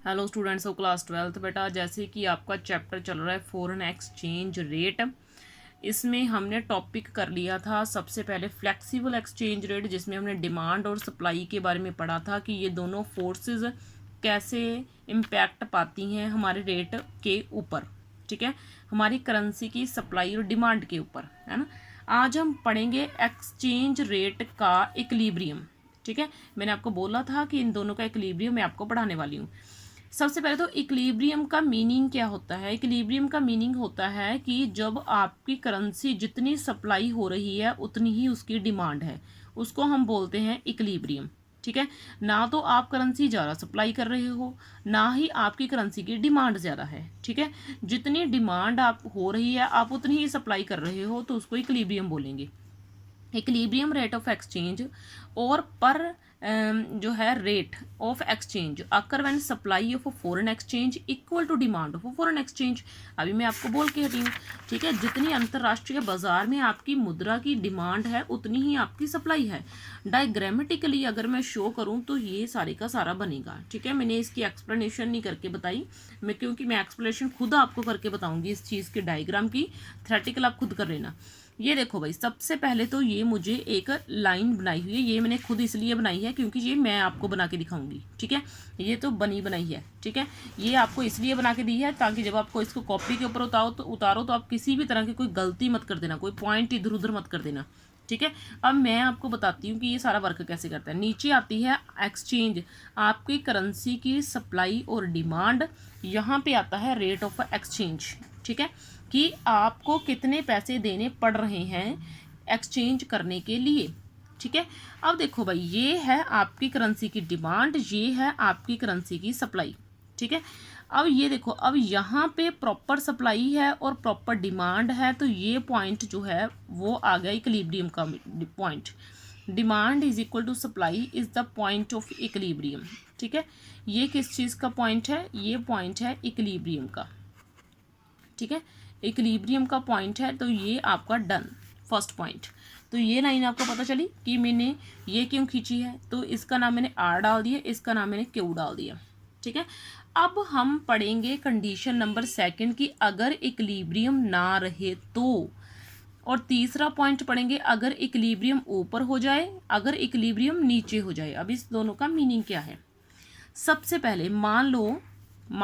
Hello students of class 12th। बेटा जैसे कि आपका चैप्टर चल रहा है फॉरेन एक्सचेंज रेट, इसमें हमने टॉपिक कर लिया था सबसे पहले फ्लेक्सिबल एक्सचेंज रेट, जिसमें हमने डिमांड और सप्लाई के बारे में पढ़ा था कि ये दोनों फोर्सेस कैसे इम्पैक्ट पाती हैं हमारे रेट के ऊपर। ठीक है, हमारी करेंसी की सप्लाई और डिमांड के ऊपर, है ना। आज हम पढ़ेंगे एक्सचेंज रेट का इक्विलिब्रियम। ठीक है, मैंने आपको बोला था कि इन दोनों का इक्विलिब्रियम मैं आपको पढ़ाने वाली हूँ। सबसे पहले तो इक्विलिब्रियम का मीनिंग क्या होता है। इक्विलिब्रियम का मीनिंग होता है कि जब आपकी करेंसी जितनी सप्लाई हो रही है उतनी ही उसकी डिमांड है, उसको हम बोलते हैं इक्विलिब्रियम। ठीक है, ना तो आप करेंसी ज़्यादा सप्लाई कर रहे हो, ना ही आपकी करेंसी की डिमांड ज़्यादा है। ठीक है, जितनी डिमांड आप हो रही है आप उतनी ही सप्लाई कर रहे हो, तो उसको इक्विलिब्रियम बोलेंगे। इक्विलिब्रियम रेट ऑफ एक्सचेंज और पर जो है rate of exchange occur when supply of foreign exchange equal to demand of foreign exchange. अभी मैं आपको बोल के हटी हूँ। ठीक है, जितनी अंतर्राष्ट्रीय बाजार में आपकी मुद्रा की डिमांड है उतनी ही आपकी सप्लाई है। डायग्रामेटिकली अगर मैं शो करूँ तो ये सारे का सारा बनेगा। ठीक है, मैंने इसकी एक्सप्लेनेशन नहीं करके बताई क्योंकि मैं एक्सप्लेनेशन खुद आपको करके बताऊंगी इस चीज़ के डायग्राम की। थ्योरेटिकल आप खुद कर लेना। ये देखो भाई, सबसे पहले तो ये मुझे एक लाइन बनाई हुई है, ये मैंने खुद इसलिए बनाई है क्योंकि ये मैं आपको बना के दिखाऊंगी। ठीक है, ये तो बनी बनाई है। ठीक है, ये आपको इसलिए बना के दी है ताकि जब आपको इसको कॉपी के ऊपर उतारो तो आप किसी भी तरह की कोई गलती मत कर देना, कोई पॉइंट इधर उधर मत कर देना। ठीक है, अब मैं आपको बताती हूँ कि ये सारा वर्क कैसे करता है। नीचे आती है एक्सचेंज, आपकी करेंसी की सप्लाई और डिमांड। यहाँ पे आता है रेट ऑफ एक्सचेंज। ठीक है, कि आपको कितने पैसे देने पड़ रहे हैं एक्सचेंज करने के लिए। ठीक है, अब देखो भाई, ये है आपकी करेंसी की डिमांड, ये है आपकी करेंसी की सप्लाई। ठीक है, अब ये देखो, अब यहाँ पे प्रॉपर सप्लाई है और प्रॉपर डिमांड है, तो ये पॉइंट जो है वो आ गया इक्विलिब्रियम का point. Demand is equal to supply is the point of equilibrium. ठीक है, ये किस चीज़ का पॉइंट है? ये पॉइंट है इक्विलिब्रियम का। ठीक है, इक्विलिब्रियम का पॉइंट है, तो ये आपका डन फर्स्ट पॉइंट। तो ये लाइन आपको पता चली कि मैंने ये क्यों खींची है, तो इसका नाम मैंने आर डाल दिया, इसका नाम मैंने क्यू डाल दिया। ठीक है, अब हम पढ़ेंगे कंडीशन नंबर सेकंड की अगर इक्विलिब्रियम ना रहे तो, और तीसरा पॉइंट पढ़ेंगे अगर इक्विलिब्रियम ऊपर हो जाए, अगर इक्विलिब्रियम नीचे हो जाए। अब इस दोनों का मीनिंग क्या है? सबसे पहले मान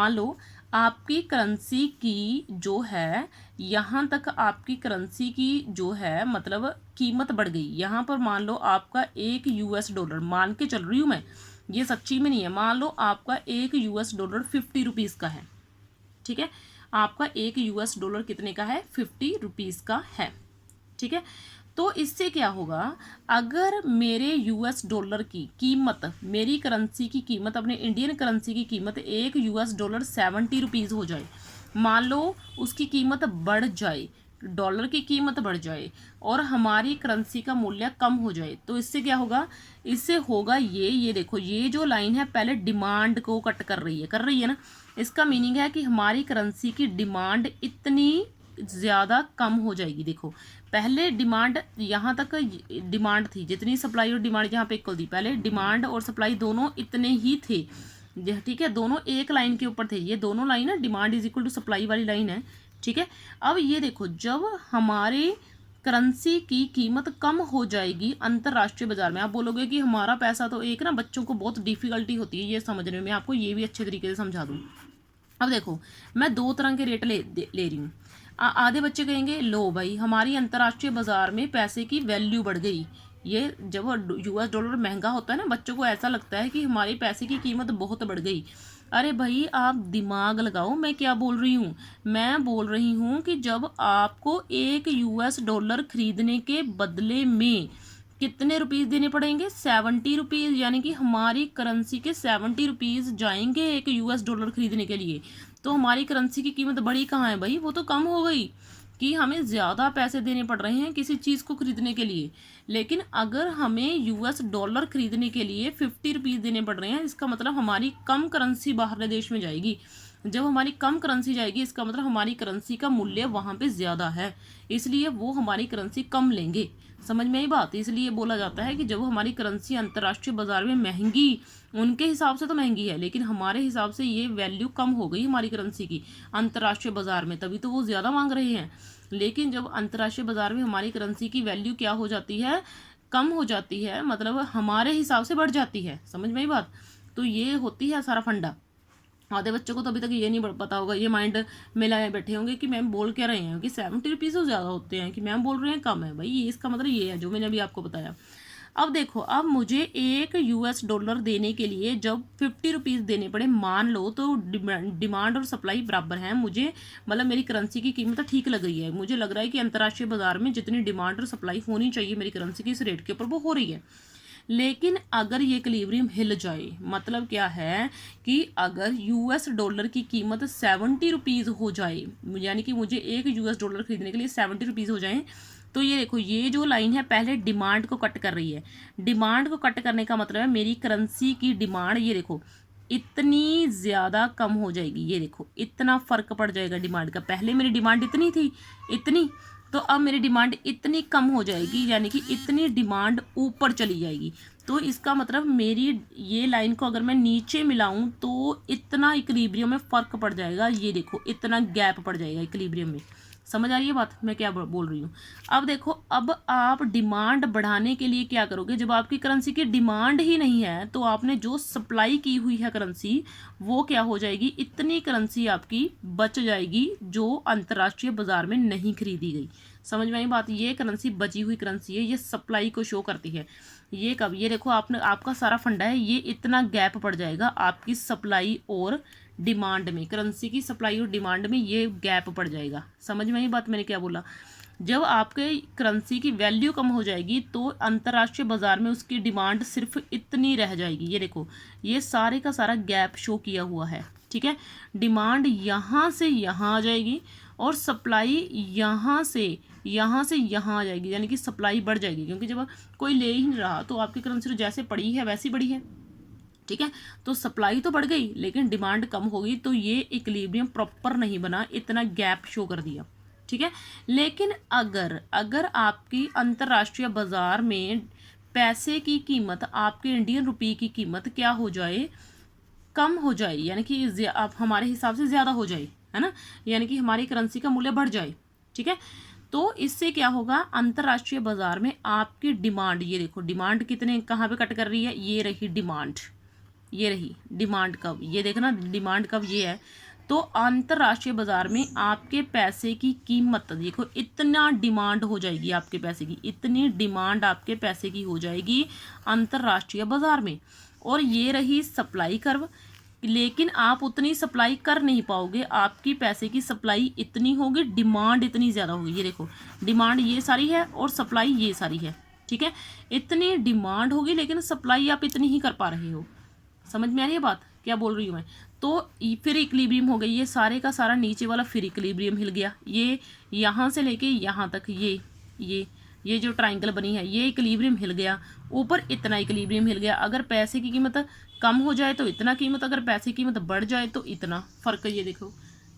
लो आपकी करेंसी की जो है, यहाँ तक आपकी करेंसी की जो है मतलब कीमत बढ़ गई। यहाँ पर मान लो आपका एक US$, मान के चल रही हूँ मैं, ये सच्ची में नहीं है, मान लो आपका एक US$, 50 रुपीज़ का है। ठीक है, आपका एक US$, कितने का है? 50 रुपीज़ का है। ठीक है, तो इससे क्या होगा, अगर मेरे US$ की कीमत, मेरी करेंसी की कीमत, अपने इंडियन करेंसी की कीमत एक US$ 70 रुपीज़ हो जाए, मान लो उसकी कीमत बढ़ जाए, डॉलर की कीमत बढ़ जाए और हमारी करेंसी का मूल्य कम हो जाए, तो इससे क्या होगा? इससे होगा ये देखो, ये जो लाइन है पहले डिमांड को कट कर रही है ना। इसका मीनिंग है कि हमारी करेंसी की डिमांड इतनी ज़्यादा कम हो जाएगी। देखो, पहले डिमांड यहाँ तक डिमांड थी, जितनी सप्लाई और डिमांड यहाँ पे इक्वल थी, पहले डिमांड और सप्लाई दोनों इतने ही थे। ठीक है, दोनों एक लाइन के ऊपर थे, ये दोनों लाइन है demand is equal to supply वाली लाइन है। ठीक है, अब ये देखो, जब हमारे करेंसी की कीमत कम हो जाएगी अंतर्राष्ट्रीय बाजार में, आप बोलोगे कि हमारा पैसा तो एक ना, बच्चों को बहुत डिफिकल्टी होती है ये समझने में, मैं आपको ये भी अच्छे तरीके से समझा दूँ। अब देखो, मैं दो तरह के रेट ले रही हूँ। आधे बच्चे कहेंगे लो भाई, हमारी अंतर्राष्ट्रीय बाजार में पैसे की वैल्यू बढ़ गई। ये जब US$ महंगा होता है ना, बच्चों को ऐसा लगता है कि हमारे पैसे की कीमत बहुत बढ़ गई। अरे भाई, आप दिमाग लगाओ, मैं क्या बोल रही हूँ? मैं बोल रही हूँ कि जब आपको एक US$ खरीदने के बदले में कितने रुपीज़ देने पड़ेंगे? 70 रुपीज़, यानी कि हमारी करेंसी के 70 रुपीज़ जाएंगे एक US$ खरीदने के लिए। तो हमारी करेंसी की कीमत बढ़ी कहाँ है भाई? वो तो कम हो गई कि हमें ज़्यादा पैसे देने पड़ रहे हैं किसी चीज़ को खरीदने के लिए। लेकिन अगर हमें US$ खरीदने के लिए 50 रुपीज़ देने पड़ रहे हैं, इसका मतलब हमारी कम करेंसी बाहर देश में जाएगी। जब हमारी कम करेंसी जाएगी इसका मतलब हमारी करेंसी का मूल्य वहाँ पे ज़्यादा है, इसलिए वो हमारी करेंसी कम लेंगे। समझ में आई बात? इसलिए बोला जाता है कि जब हमारी करेंसी अंतर्राष्ट्रीय बाजार में महंगी, उनके हिसाब से तो महंगी है लेकिन हमारे हिसाब से ये वैल्यू कम हो गई हमारी करेंसी की अंतर्राष्ट्रीय बाजार में, तभी तो वो ज़्यादा मांग रहे हैं। लेकिन जब अंतर्राष्ट्रीय बाजार में हमारी करेंसी की वैल्यू क्या हो जाती है, कम हो जाती है, मतलब हमारे हिसाब से बढ़ जाती है। समझ में आई बात? तो ये होती है सारा फंडा। आधे बच्चों को तो अभी तक ये नहीं पता होगा, ये माइंड में लाए बैठे होंगे कि मैम बोल क्या रहे हैं कि 70 रुपीज़ तो ज़्यादा होते हैं, कि मैम बोल रहे हैं कम है। भाई ये इसका मतलब ये है जो मैंने अभी आपको बताया। अब देखो, अब मुझे $1 देने के लिए जब 50 रुपीज़ देने पड़े, मान लो तो डिमांड और सप्लाई बराबर है, मुझे मतलब मेरी करेंसी की कीमत ठीक लग रही है, मुझे लग रहा है कि अंतर्राष्ट्रीय बाजार में जितनी डिमांड और सप्लाई होनी चाहिए मेरी करेंसी की इस रेट के ऊपर वो हो रही है। लेकिन अगर ये इक्विलिब्रियम हिल जाए, मतलब क्या है कि अगर $1 की कीमत 70 रुपीज़ हो जाए, यानी कि मुझे $1 खरीदने के लिए 70 रुपीज़ हो जाए, तो ये देखो ये जो लाइन है पहले डिमांड को कट कर रही है। डिमांड को कट करने का मतलब है मेरी करेंसी की डिमांड, ये देखो इतनी ज़्यादा कम हो जाएगी। ये देखो इतना फ़र्क पड़ जाएगा डिमांड का। पहले मेरी डिमांड इतनी थी, इतनी, तो अब मेरी डिमांड इतनी कम हो जाएगी, यानी कि इतनी डिमांड ऊपर चली जाएगी। तो इसका मतलब मेरी ये लाइन को अगर मैं नीचे मिलाऊं तो इतना इक्विलिब्रियम में फ़र्क पड़ जाएगा। ये देखो इतना गैप पड़ जाएगा इक्विलिब्रियम में। समझ आ रही है बात मैं क्या बोल रही हूँ? अब देखो, अब आप डिमांड बढ़ाने के लिए क्या करोगे? जब आपकी करेंसी की डिमांड ही नहीं है तो आपने जो सप्लाई की हुई है करेंसी वो क्या हो जाएगी, इतनी करेंसी आपकी बच जाएगी जो अंतर्राष्ट्रीय बाजार में नहीं खरीदी गई। समझ में आई बात? ये करेंसी बची हुई करेंसी है, ये सप्लाई को शो करती है। ये कब, ये देखो आपने, आपका सारा फंडा है, ये इतना गैप पड़ जाएगा आपकी सप्लाई और डिमांड में, करेंसी की सप्लाई और डिमांड में ये गैप पड़ जाएगा। समझ में आई बात मैंने क्या बोला? जब आपके करेंसी की वैल्यू कम हो जाएगी तो अंतर्राष्ट्रीय बाजार में उसकी डिमांड सिर्फ इतनी रह जाएगी। ये देखो ये सारे का सारा गैप शो किया हुआ है, ठीक है। डिमांड यहाँ से यहाँ आ जाएगी और सप्लाई यहाँ से यहाँ आ जाएगी, यानी कि सप्लाई बढ़ जाएगी, क्योंकि जब कोई ले ही नहीं रहा तो आपकी करेंसी जैसे पड़ी है वैसी बढ़ी है, ठीक है। तो सप्लाई तो बढ़ गई लेकिन डिमांड कम होगी, तो ये इक्विलिब्रियम प्रॉपर नहीं बना, इतना गैप शो कर दिया, ठीक है। लेकिन अगर आपकी अंतर्राष्ट्रीय बाजार में पैसे की कीमत, आपके इंडियन रुपये की कीमत क्या हो जाए, कम हो जाए, यानी कि आप हमारे हिसाब से ज़्यादा हो जाए, है ना, यानी कि हमारी करेंसी का मूल्य बढ़ जाए, ठीक है, तो इससे क्या होगा, अंतर्राष्ट्रीय बाजार में आपकी डिमांड, ये देखो डिमांड कितने कहाँ पे कट कर रही है, ये रही डिमांड, ये रही डिमांड कब, ये देखना डिमांड कब ये है, तो अंतर्राष्ट्रीय बाजार में आपके पैसे की कीमत देखो इतना डिमांड हो जाएगी आपके पैसे की, इतनी डिमांड आपके पैसे की हो जाएगी अंतर्राष्ट्रीय बाजार में। और ये रही सप्लाई कर्व, लेकिन आप उतनी सप्लाई कर नहीं पाओगे, आपकी पैसे की सप्लाई इतनी होगी, डिमांड इतनी ज़्यादा होगी। ये देखो डिमांड ये सारी है और सप्लाई ये सारी है, ठीक है। इतनी डिमांड होगी लेकिन सप्लाई आप इतनी ही कर पा रहे हो। समझ में आ रही है बात क्या बोल रही हूँ मैं? तो फिर इक्विलिब्रियम हो गई, ये सारे का सारा नीचे वाला फिर इक्विलिब्रियम हिल गया, ये यहाँ से लेके यहाँ तक ये जो ट्राइंगल बनी है ये इक्विलिब्रियम हिल गया, ऊपर इतना इक्विलिब्रियम हिल गया। अगर पैसे की कीमत कम हो जाए तो इतना कीमत, अगर पैसे की कीमत बढ़ जाए तो इतना फ़र्क, ये देखो।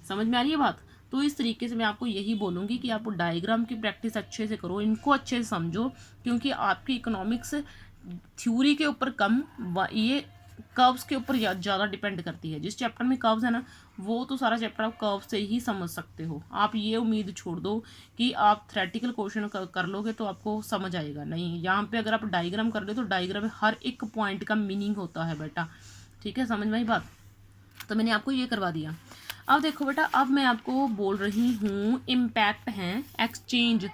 समझ में आ रही है बात? तो इस तरीके से मैं आपको यही बोलूँगी कि आप डायग्राम की प्रैक्टिस अच्छे से करो, इनको अच्छे से समझो, क्योंकि आपकी इकोनॉमिक्स थ्योरी के ऊपर कम, ये कर्व्स के ऊपर ज़्यादा डिपेंड करती है। जिस चैप्टर में कर्व्स है ना, वो तो सारा चैप्टर आप कर्व से ही समझ सकते हो। आप ये उम्मीद छोड़ दो कि आप थ्योरेटिकल क्वेश्चन कर लोगे तो आपको समझ आएगा, नहीं। यहाँ पे अगर आप डायग्राम कर ले तो डायग्राम में हर एक पॉइंट का मीनिंग होता है बेटा, ठीक है। समझ में आई बात? तो मैंने आपको ये करवा दिया। अब देखो बेटा, अब मैं आपको बोल रही हूँ इम्पैक्ट हैं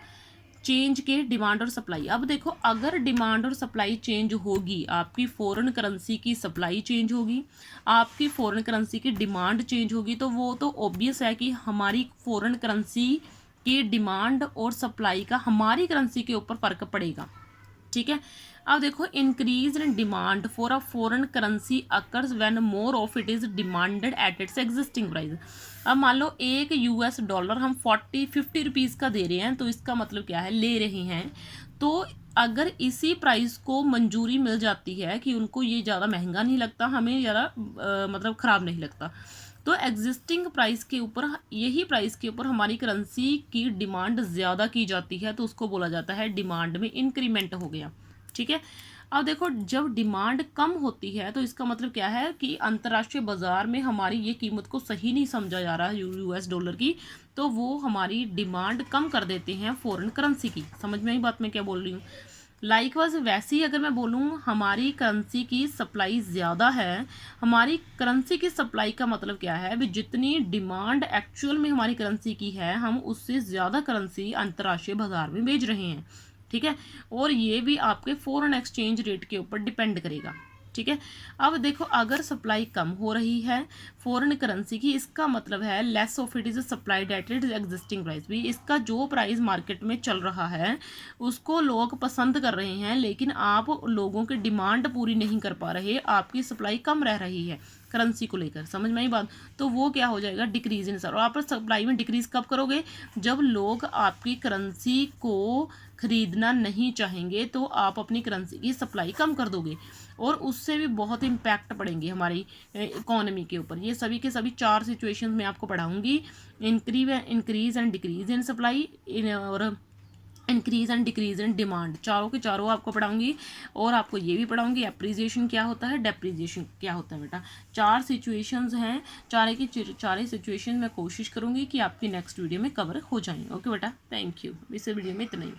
चेंज के डिमांड और सप्लाई। अब देखो, अगर डिमांड और सप्लाई चेंज होगी, आपकी फॉरेन करेंसी की सप्लाई चेंज होगी, आपकी फॉरेन करेंसी की डिमांड चेंज होगी, तो वो तो ऑब्वियस है कि हमारी फॉरेन करेंसी की डिमांड और सप्लाई का हमारी करेंसी के ऊपर फ़र्क पड़ेगा, ठीक है। अब देखो, increase in demand for a foreign currency occurs when more of it is demanded at its existing price. अब मान लो $1 हम 50 रुपीज़ का दे रहे हैं, तो इसका मतलब क्या है, ले रहे हैं, तो अगर इसी प्राइस को मंजूरी मिल जाती है कि उनको ये ज़्यादा महंगा नहीं लगता, हमें ज़्यादा मतलब ख़राब नहीं लगता, तो एग्जिस्टिंग प्राइस के ऊपर, यही प्राइस के ऊपर हमारी करेंसी की डिमांड ज़्यादा की जाती है तो उसको बोला जाता है डिमांड में इंक्रीमेंट हो गया। ठीक है, अब देखो जब डिमांड कम होती है तो इसका मतलब क्या है कि अंतर्राष्ट्रीय बाजार में हमारी ये कीमत को सही नहीं समझा जा रहा यूएस डॉलर की, तो वो हमारी डिमांड कम कर देते हैं फॉरेन करेंसी की। समझ में आई बात मैं क्या बोल रही हूँ। लाइकवाइज वैसे ही अगर मैं बोलूँ हमारी करेंसी की सप्लाई ज़्यादा है, हमारी करेंसी की सप्लाई का मतलब क्या है, भी जितनी डिमांड एक्चुअल में हमारी करेंसी की है हम उससे ज़्यादा करेंसी अंतर्राष्ट्रीय बाजार में भेज रहे हैं। ठीक है, और ये भी आपके फॉरेन एक्सचेंज रेट के ऊपर डिपेंड करेगा। ठीक है, अब देखो अगर सप्लाई कम हो रही है फॉरेन करेंसी की, इसका मतलब है less of it is supplied at it existing price, भी इसका जो प्राइस मार्केट में चल रहा है उसको लोग पसंद कर रहे हैं, लेकिन आप लोगों की डिमांड पूरी नहीं कर पा रहे, आपकी सप्लाई कम रह रही है करेंसी को लेकर। समझ में आई बात, तो वो क्या हो जाएगा, डिक्रीज इन सर। और आप सप्लाई में डिक्रीज कब करोगे, जब लोग आपकी करेंसी को खरीदना नहीं चाहेंगे तो आप अपनी करेंसी की सप्लाई कम कर दोगे, और उससे भी बहुत इम्पैक्ट पड़ेंगे हमारी इकोनॉमी के ऊपर। ये सभी के सभी 4 सिचुएशंस में आपको पढ़ाऊंगी, increase and decrease in supply और increase and decrease in demand, चारों के चारों आपको पढ़ाऊंगी। और आपको ये भी पढ़ाऊंगी एप्रिसिएशन क्या होता है, डेप्रिसिएशन क्या होता है। बेटा 4 सिचुएशंस हैं, चारे सिचुएशन मैं कोशिश करूंगी कि आपकी नेक्स्ट वीडियो में कवर हो जाएं। ओके बेटा, थैंक यू। इस वीडियो में इतना ही।